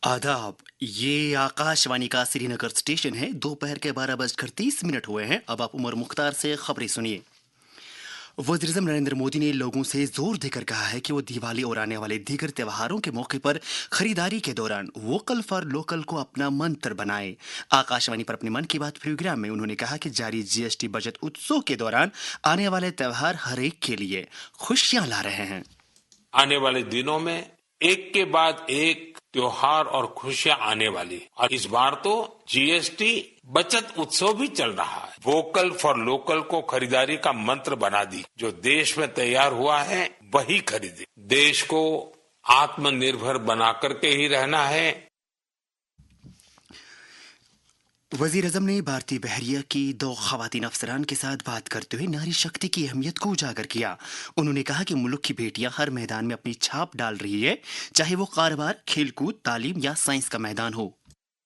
आदाब। ये आकाशवाणी का श्रीनगर स्टेशन है। दोपहर के 12:30 हुए हैं। अब आप उमर मुख्तार से खबरें सुनिए। वज़ीर-ए-आज़म नरेंद्र मोदी ने लोगों से जोर देकर कहा है कि वो दिवाली और आने वाले दीगर त्योहारों के मौके पर खरीदारी के दौरान वोकल फॉर लोकल को अपना मंत्र बनाएं। आकाशवाणी पर अपने मन की बात प्रोग्राम में उन्होंने कहा कि जारी जीएसटी बजट उत्सव के दौरान आने वाले त्योहार हर एक के लिए खुशियां ला रहे हैं। आने वाले दिनों में एक के बाद एक त्योहार और खुशियां आने वाली, और इस बार तो जीएसटी बचत उत्सव भी चल रहा है। वोकल फॉर लोकल को खरीदारी का मंत्र बना दी। जो देश में तैयार हुआ है वही खरीदे। देश को आत्मनिर्भर बना करके ही रहना है। वज़ीर-ए-आज़म ने भारतीय बहरिया की 2 ख़वातीन अफसरान के साथ बात करते हुए नारी शक्ति की अहमियत को उजागर किया। उन्होंने कहा कि मुल्क की बेटियां हर मैदान में अपनी छाप डाल रही है, चाहे वो कारोबार, खेलकूद, तालीम या साइंस का मैदान हो।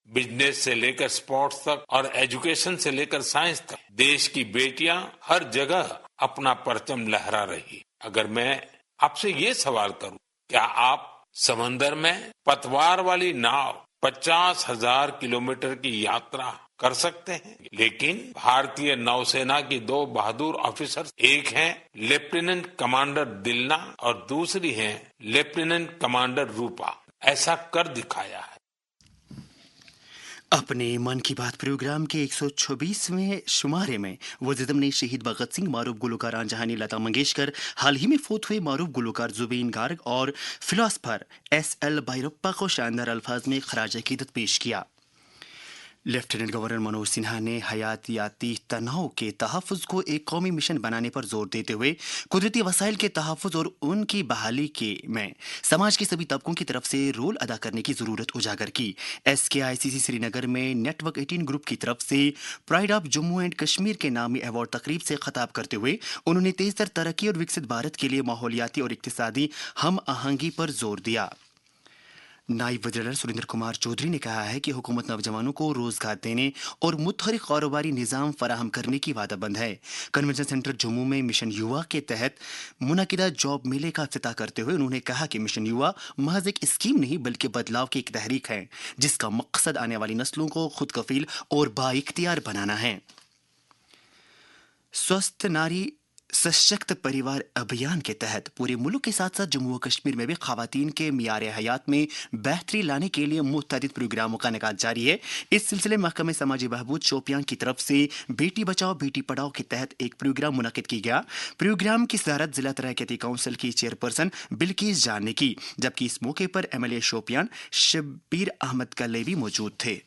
बिजनेस से लेकर स्पोर्ट्स तक और एजुकेशन से लेकर साइंस तक देश की बेटियां हर जगह अपना परचम लहरा रही। अगर मैं आपसे ये सवाल करूं, क्या आप समंदर में पतवार वाली नाव 50,000 किलोमीटर की यात्रा कर सकते हैं? लेकिन भारतीय नौसेना की 2 बहादुर ऑफिसर, एक हैं लेफ्टिनेंट कमांडर दिलना और दूसरी हैं लेफ्टिनेंट कमांडर रूपा, ऐसा कर दिखाया है। अपने मन की बात प्रोग्राम के 126वें शुमारे में वज़ीर-ए-आज़म ने शहीद भगत सिंह, मारूफ गुलकार आंजहानी, लता मंगेशकर, हाल ही में फौत हुए मारूफ गुलकार जुबीन गार्ग और फिलोसफर एस.एल. भैरप्पा को शानदार अल्फाज में खराज अकीदत पेश किया। लेफ्टिनेंट गवर्नर मनोज सिन्हा ने हयातियाती तनाव के तहफ़्फ़ुज़ को एक कौमी मिशन बनाने पर जोर देते हुए कुदरती वसाइल के तहफ़्फ़ुज़ और उनकी बहाली में समाज के सभी तबकों की तरफ से रोल अदा करने की ज़रूरत उजागर की। SKICC श्रीनगर में नेटवर्क 18 ग्रुप की तरफ से pride of Jammu and Kashmir के नामी अवार्ड तकरीब से खिताब करते हुए उन्होंने तेज़तर तरक्की और विकसित भारत के लिए माहौलियाती और इक़्तिसादी हम आहंगी पर जोर दिया। नायब वज़ीर सुरेंद्र कुमार चौधरी ने कहा है कि हुकूमत नौजवानों को रोजगार देने और मुतहरिक कारोबारी निज़ाम फराहम करने की वादाबंद है। कन्वेंशन सेंटर जम्मू में मिशन युवा के तहत मुनकिदा जॉब मेले का इफ्तिताह करते हुए उन्होंने कहा कि मिशन युवा महज एक स्कीम नहीं बल्कि बदलाव की एक तहरीक है, जिसका मकसद आने वाली नस्लों को खुद कफील और बाइख्तियार बनाना है। स्वस्थ नारी सशक्त परिवार अभियान के तहत पूरे मुल्क के साथ साथ जम्मू और कश्मीर में भी खवातीन के मियार हयात में बेहतरी लाने के लिए मुतअद्दिद प्रोग्रामों का निकात जारी है। इस सिलसिले में महकमे समाजी बहबूद शोपियां की तरफ से बेटी बचाओ बेटी पढ़ाओ के तहत एक प्रोग्राम मुनक्किद किया गया। प्रोग्राम की सदारत जिला तरक्याती काउंसिल की चेयरपर्सन बिल्किस जान ने की, जबकि इस मौके पर MLA शोपियां शब्बीर अहमद कलेवी मौजूद थे।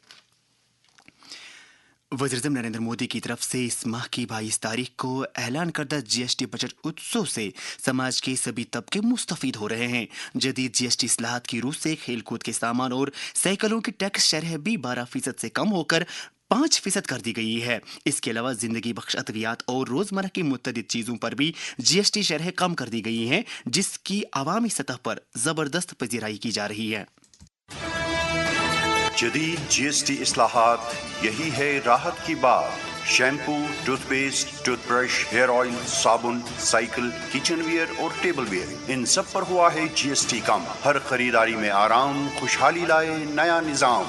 वज़ीर-ए-आज़म नरेंद्र मोदी की तरफ से इस माह की 22 तारीख को ऐलान करदा जीएसटी बजट उत्सव से समाज के सभी तबके मुस्तफीद हो रहे हैं। जदीद जीएसटी इस्लाहात की रूह से खेलकूद के सामान और साइकिलों की टैक्स शरह भी 12% से कम होकर 5% कर दी गई है। इसके अलावा जिंदगी बख्श अद्वियात और रोजमर्रा की मुतअद्दिद चीजों पर भी जीएसटी शरह कम कर दी गई है, जिसकी अवामी सतह पर जबरदस्त पजीराई की जा रही है। जदीद जीएसटी इस्लाहात, यही है राहत की बात। Shampoo, toothpaste, toothbrush, hair oil, साबुन, साइकिल, किचन वियर और टेबल वियर, इन सब पर हुआ है जीएसटी कम। हर खरीदारी में आराम, खुशहाली लाए नया निजाम।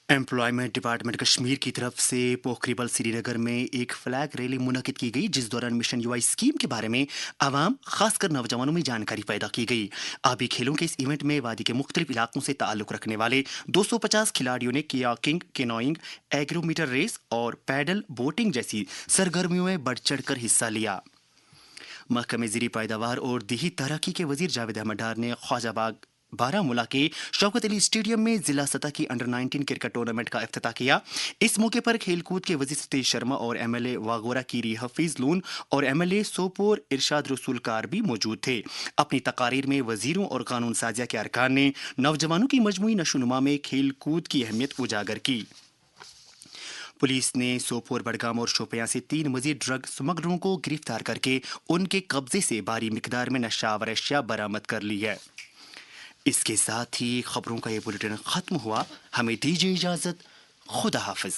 एम्प्लॉयमेंट डिपार्टमेंट कश्मीर की तरफ से पोखरीबल श्रीनगर में एक फ्लैग रैली मुनक्किद की गई, जिस दौरान मिशन युवा स्कीम के बारे में आवाम खासकर नौजवानों में जानकारी पैदा की गई। आबी खेलों के इस इवेंट में वादी के मुख्तलिफ इलाकों से ताल्लुक रखने वाले 250 खिलाड़ियों ने कियाकिंग, केनोइंग, एग्रोमीटर रेस और पैडल बोटिंग जैसी सरगर्मियों में बढ़ चढ़ कर हिस्सा लिया। महकमे ज़ेरी पैदावार और देही तरक्की के वजीर जावेद अहमद डार ने ख्वाजाबाग बारामूला के शौकत अली स्टेडियम में जिला सतह की अंडर 19 क्रिकेट टूर्नामेंट का इफ्तिताह किया। इस मौके पर खेलकूद के वजीर सतीश शर्मा और MLA वागोरा कीरी हफीज लून और MLA सोपोर इरशाद रसूल कार भी मौजूद थे। अपनी तकारीर में वजीरों और कानून साजिया के अरकान ने नौजवानों की मजमूई नशोनुमा में खेलकूद की अहमियत उजागर की। पुलिस ने सोपोर, बडगाम और शोपियां से 3 मजीद ड्रग स्मगलरों को गिरफ्तार करके उनके कब्जे से भारी मिकदार में नशावर अशिया बरामद कर ली है। इसके साथ ही खबरों का ये बुलेटिन खत्म हुआ। हमें दीजिए इजाजत। खुदा हाफिज।